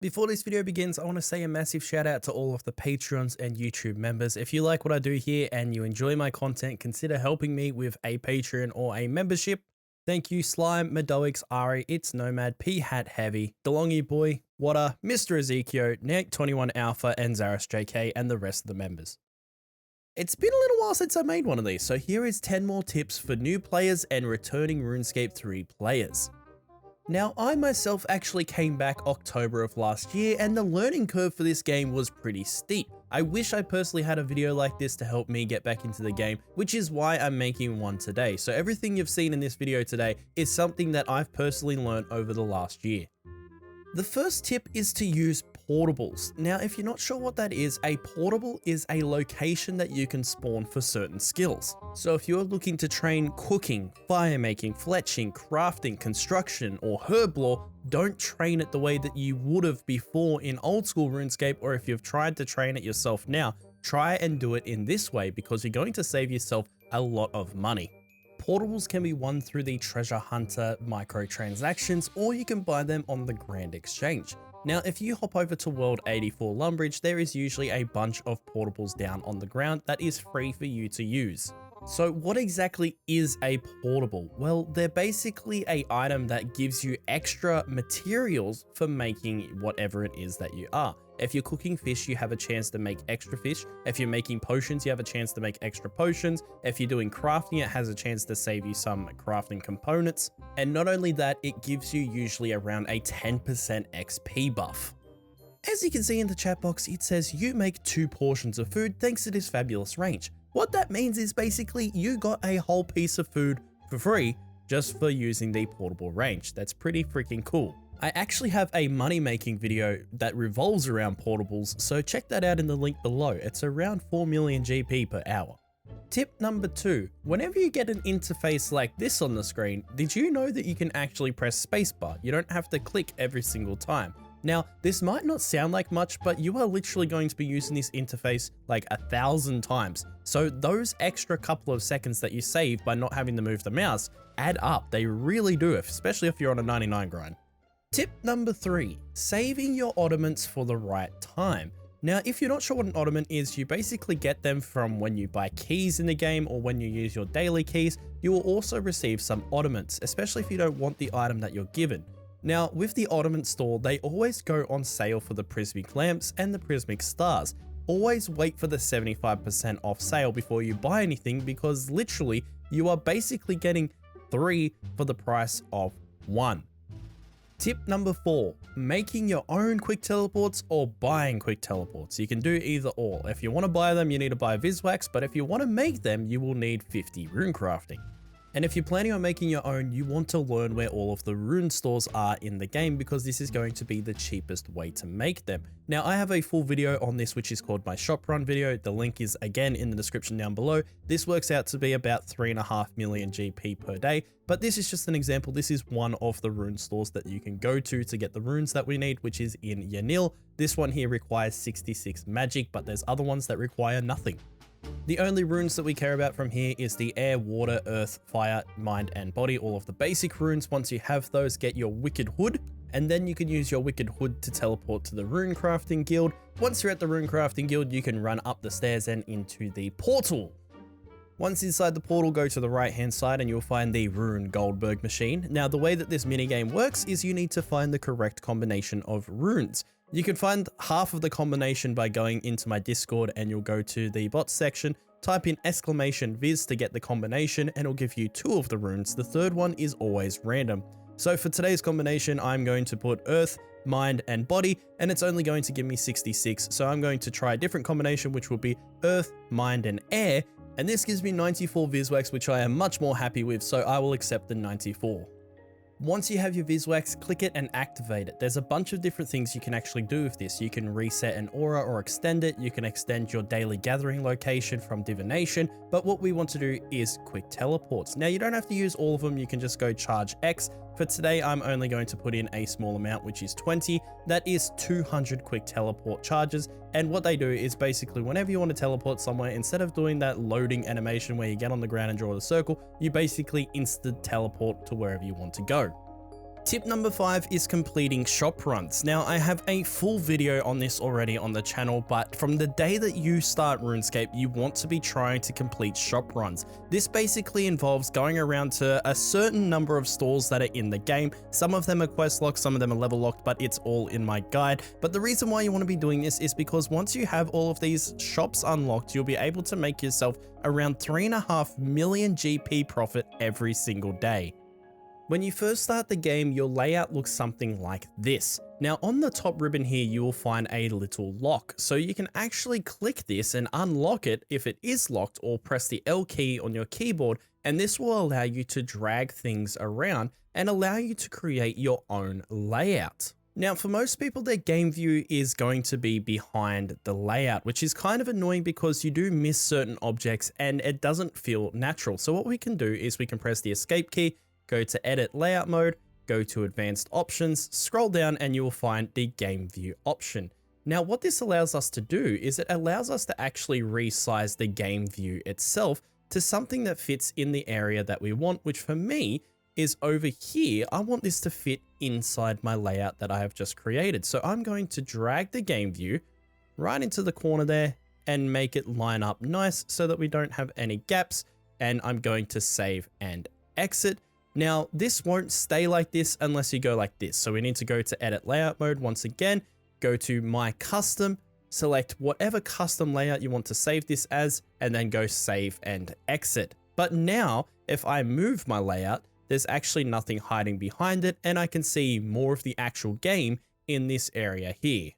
Before this video begins, I want to say a massive shout out to all of the Patreons and YouTube members. If you like what I do here and you enjoy my content, consider helping me with a Patreon or a membership. Thank you Slime, Medoix, Ari, It's Nomad, P Hat Heavy, DeLongy Boy, Water, Mr. Ezekiel, Nick21 Alpha, and Zaris JK, and the rest of the members. It's been a little while since I made one of these, so here is 10 more tips for new players and returning RuneScape 3 players. Now, I myself actually came back October of last year, and the learning curve for this game was pretty steep. I wish I personally had a video like this to help me get back into the game, which is why I'm making one today. So everything you've seen in this video today is something that I've personally learned over the last year. The first tip is to use portables. Now, if you're not sure what that is, a portable is a location that you can spawn for certain skills. So if you're looking to train cooking, fire making, fletching, crafting, construction, or herb lore, don't train it the way that you would have before in old school RuneScape, or if you've tried to train it yourself now, try and do it in this way because you're going to save yourself a lot of money. Portables can be won through the Treasure Hunter microtransactions, or you can buy them on the Grand Exchange. Now, if you hop over to World 84 Lumbridge, there is usually a bunch of portables down on the ground that is free for you to use. So what exactly is a portable? Well, they're basically an item that gives you extra materials for making whatever it is that you are. If you're cooking fish, you have a chance to make extra fish. If you're making potions, you have a chance to make extra potions. If you're doing crafting, it has a chance to save you some crafting components. And not only that, it gives you usually around a 10% XP buff. As you can see in the chat box, it says you make 2 portions of food thanks to this fabulous range. What that means is basically you got a whole piece of food for free just for using the portable range. That's pretty freaking cool. I actually have a money making video that revolves around portables, so check that out in the link below. It's around 4 million GP per hour. Tip number 2, whenever you get an interface like this on the screen, did you know that you can actually press spacebar? You don't have to click every single time. Now, this might not sound like much, but you are literally going to be using this interface like 1,000 times. So those extra couple of seconds that you save by not having to move the mouse add up. They really do, especially if you're on a 99 grind. Tip number 3, saving your ornaments for the right time. Now, if you're not sure what an ornament is, you basically get them from when you buy keys in the game or when you use your daily keys. You will also receive some ornaments, especially if you don't want the item that you're given. Now, with the ornament store, they always go on sale for the prismic lamps and the prismic stars. Always wait for the 75% off sale before you buy anything, because literally you are basically getting 3 for the price of 1. Tip number 4, making your own quick teleports or buying quick teleports. You can do either or. If you want to buy them, you need to buy Viswax, but if you want to make them, you will need 50 rune crafting. And if you're planning on making your own, you want to learn where all of the rune stores are in the game, because this is going to be the cheapest way to make them. Now, I have a full video on this, which is called my shop run video. The link is again in the description down below. This works out to be about 3.5 million GP per day, but this is just an example. This is one of the rune stores that you can go to get the runes that we need, which is in Yanil. This one here requires 66 magic, but there's other ones that require nothing. The only runes that we care about from here is the air, water, earth, fire, mind, and body, all of the basic runes. Once you have those, get your wicked hood, and then you can use your wicked hood to teleport to the rune crafting guild. Once you're at the rune crafting guild, you can run up the stairs and into the portal. Once inside the portal, go to the right hand side and you'll find the Rune Goldberg machine. Now, the way that this minigame works is you need to find the correct combination of runes. You can find half of the combination by going into my Discord, and you'll go to the bots section, type in !viz to get the combination, and it'll give you 2 of the runes. The third one is always random. So for today's combination, I'm going to put earth, mind, and body, and it's only going to give me 66. So I'm going to try a different combination, which will be earth, mind, and air. And this gives me 94 Viswax, which I am much more happy with, so I will accept the 94. Once you have your Viswax, click it and activate it. There's a bunch of different things you can actually do with this. You can reset an aura or extend it. You can extend your daily gathering location from Divination, but what we want to do is quick teleports. Now, you don't have to use all of them. You can just go charge X. For today, I'm only going to put in a small amount, which is 20. That is 200 quick teleport charges. And what they do is basically whenever you want to teleport somewhere, instead of doing that loading animation where you get on the ground and draw the circle, you basically instant teleport to wherever you want to go. Tip number 5 is completing shop runs. Now, I have a full video on this already on the channel, but from the day that you start RuneScape, you want to be trying to complete shop runs. This basically involves going around to a certain number of stores that are in the game. Some of them are quest locked, some of them are level locked, but it's all in my guide. But the reason why you want to be doing this is because once you have all of these shops unlocked, you'll be able to make yourself around 3.5 million GP profit every single day. When you first start the game, your layout looks something like this. Now on the top ribbon here, you will find a little lock. So you can actually click this and unlock it if it is locked, or press the L key on your keyboard, and this will allow you to drag things around and allow you to create your own layout. Now for most people, their game view is going to be behind the layout, which is kind of annoying because you do miss certain objects and it doesn't feel natural. So what we can do is we can press the escape key, go to edit layout mode, go to advanced options, scroll down, and you will find the game view option. Now what this allows us to do is it allows us to actually resize the game view itself to something that fits in the area that we want, which for me is over here. I want this to fit inside my layout that I have just created. So I'm going to drag the game view right into the corner there and make it line up nice so that we don't have any gaps. And I'm going to save and exit. Now, this won't stay like this unless you go like this. So we need to go to edit layout mode once again, go to my custom, select whatever custom layout you want to save this as, and then go save and exit. But now, if I move my layout, there's actually nothing hiding behind it, and I can see more of the actual game in this area here.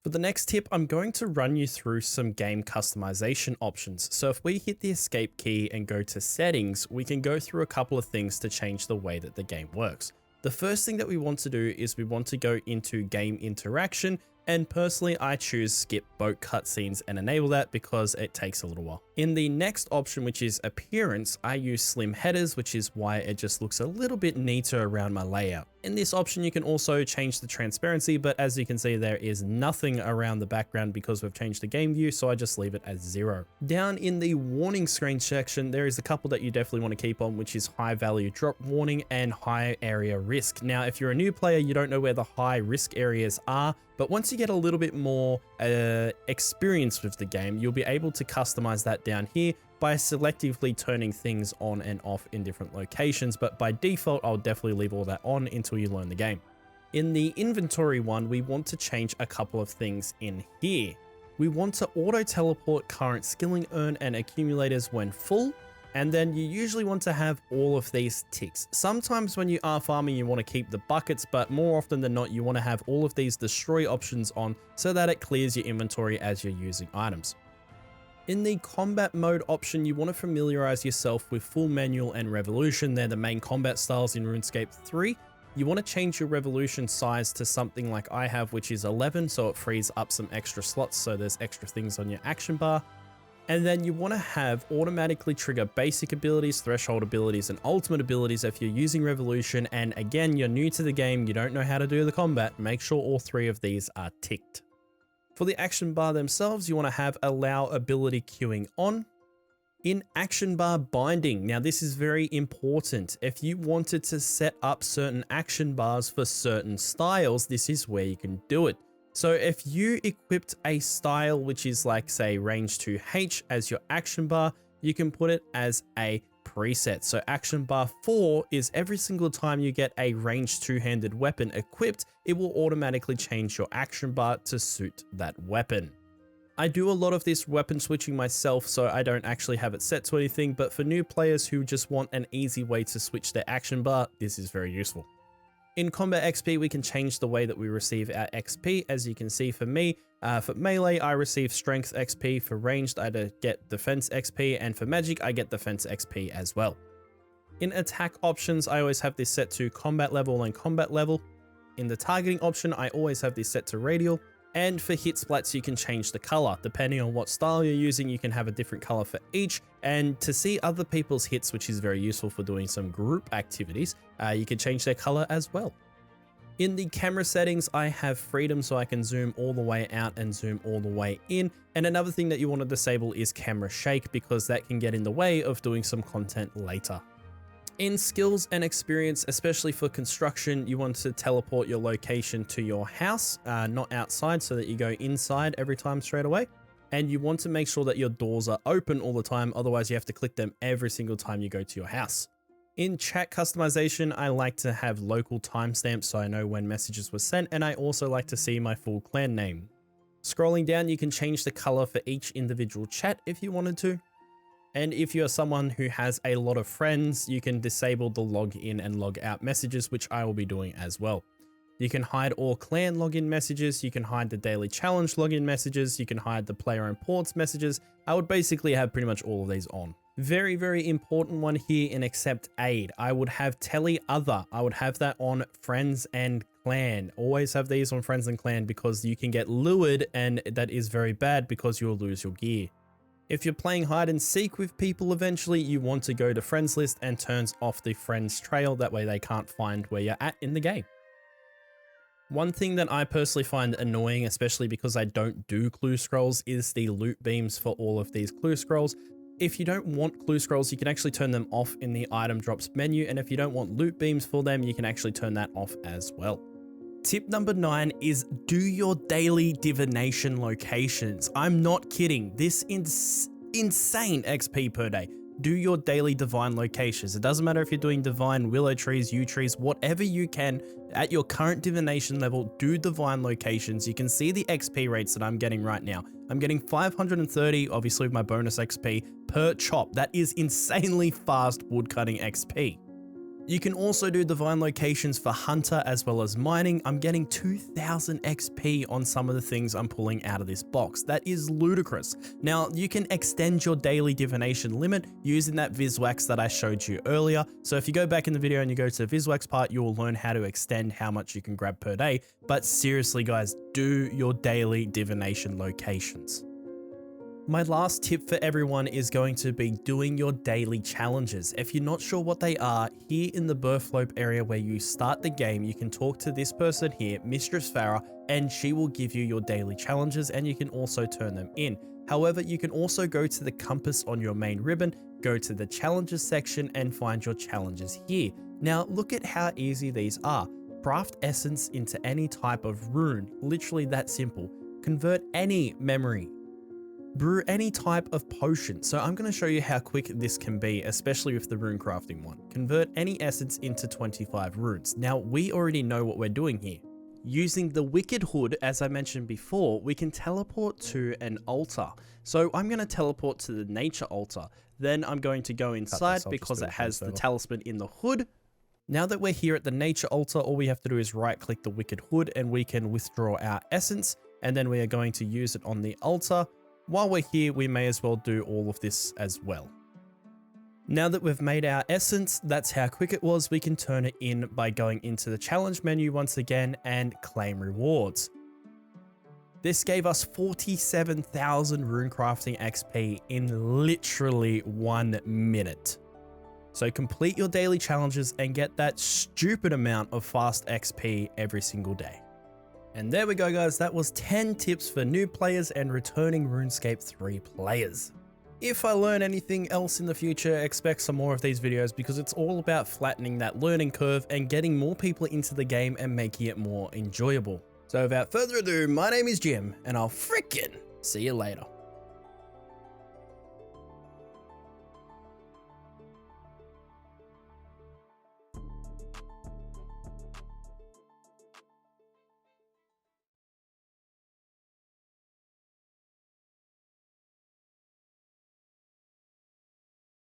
For the next tip, I'm going to run you through some game customization options. So if we hit the escape key and go to settings, we can go through a couple of things to change the way that the game works. The first thing that we want to do is we want to go into game interaction, and personally I choose skip boat cutscenes and enable that because it takes a little while. In the next option, which is appearance, I use slim headers, which is why it just looks a little bit neater around my layout. In this option, you can also change the transparency, but as you can see, there is nothing around the background because we've changed the game view, so I just leave it as 0. Down in the warning screen section, there is a couple that you definitely want to keep on, which is high value drop warning and high area risk. Now, if you're a new player, you don't know where the high risk areas are, but once you get a little bit more experience with the game, you'll be able to customize that down here by selectively turning things on and off in different locations. But by default, I'll definitely leave all that on until you learn the game. In the inventory one, we want to change a couple of things in here. We want to auto teleport current skilling earn and accumulators when full. And then you usually want to have all of these ticks. Sometimes when you are farming, you want to keep the buckets, but more often than not, you want to have all of these destroy options on so that it clears your inventory as you're using items. In the combat mode option, you want to familiarize yourself with full manual and revolution. They're the main combat styles in RuneScape 3. You want to change your revolution size to something like I have, which is 11, so it frees up some extra slots, so there's extra things on your action bar. And then you want to have automatically trigger basic abilities, threshold abilities, and ultimate abilities if you're using revolution. And again, you're new to the game, you don't know how to do the combat, make sure all 3 of these are ticked. For the action bar themselves, you want to have allow ability queuing on. In action bar binding, now this is very important. If you wanted to set up certain action bars for certain styles, this is where you can do it. So if you equipped a style, which is like say range 2H as your action bar, you can put it as a preset. So action bar 4 is every single time you get a range 2-handed weapon equipped, it will automatically change your action bar to suit that weapon. I do a lot of this weapon switching myself, so I don't actually have it set to anything, but for new players who just want an easy way to switch their action bar, this is very useful. In combat XP, we can change the way that we receive our XP. As you can see for me, for melee, I receive strength XP. For ranged, I get defense XP. And for magic, I get defense XP as well. In attack options, I always have this set to combat level and combat level. In the targeting option, I always have this set to radial. And for hit splats, you can change the color. Depending on what style you're using, you can have a different color for each. And to see other people's hits, which is very useful for doing some group activities, you can change their color as well. In the camera settings, I have freedom so I can zoom all the way out and zoom all the way in. And another thing that you want to disable is camera shake because that can get in the way of doing some content later. In skills and experience, especially for construction, you want to teleport your location to your house, not outside, so that you go inside every time straight away. And you want to make sure that your doors are open all the time, otherwise you have to click them every single time you go to your house. In chat customization, I like to have local timestamps so I know when messages were sent, and I also like to see my full clan name. Scrolling down, you can change the color for each individual chat if you wanted to. And if you're someone who has a lot of friends, you can disable the log in and log out messages, which I will be doing as well. You can hide all clan login messages, you can hide the daily challenge login messages, you can hide the player and ports messages. I would basically have pretty much all of these on. Very, very important one here in accept aid. I would have tele other. I would have that on friends and clan. Always have these on friends and clan because you can get lured, and that is very bad because you'll lose your gear. If you're playing hide and seek with people eventually, you want to go to friends list and turns off the friends trail. That way they can't find where you're at in the game. One thing that I personally find annoying, especially because I don't do clue scrolls, is the loot beams for all of these clue scrolls. If you don't want clue scrolls, you can actually turn them off in the item drops menu. And if you don't want loot beams for them, you can actually turn that off as well. Tip number 9 is do your daily divination locations. I'm not kidding. This insane XP per day. Do your daily divine locations. It doesn't matter if you're doing divine willow trees, yew trees, whatever you can at your current divination level, do divine locations. You can see the XP rates that I'm getting right now. I'm getting 530, obviously with my bonus XP per chop. That is insanely fast woodcutting XP. You can also do divine locations for hunter as well as mining. I'm getting 2000 XP on some of the things I'm pulling out of this box. That is ludicrous. Now you can extend your daily divination limit using that Viswax that I showed you earlier. So if you go back in the video and you go to the Viswax part, you will learn how to extend how much you can grab per day. But seriously guys, do your daily divination locations. My last tip for everyone is going to be doing your daily challenges. If you're not sure what they are, here in the Birthlope area where you start the game, you can talk to this person here, Mistress Farah, and she will give you your daily challenges and you can also turn them in. However, you can also go to the compass on your main ribbon, go to the challenges section and find your challenges here. Now look at how easy these are. Craft essence into any type of rune, literally that simple. Convert any memory. Brew any type of potion. So I'm going to show you how quick this can be, especially with the rune crafting one. Convert any essence into 25 runes. Now we already know what we're doing here. Using the Wicked Hood, as I mentioned before, we can teleport to an altar. So I'm going to teleport to the nature altar. Then I'm going to go inside because it has the talisman in the hood. Now that we're here at the nature altar, all we have to do is right click the Wicked Hood and we can withdraw our essence. And then we are going to use it on the altar. While we're here, we may as well do all of this as well. Now that we've made our essence, that's how quick it was. We can turn it in by going into the challenge menu once again and claim rewards. This gave us 47,000 rune crafting XP in literally 1 minute. So complete your daily challenges and get that stupid amount of fast XP every single day. And there we go guys, that was 10 tips for new players and returning RuneScape 3 players. If I learn anything else in the future, expect some more of these videos because it's all about flattening that learning curve and getting more people into the game and making it more enjoyable. So without further ado, my name is Jim and I'll frickin' see you later.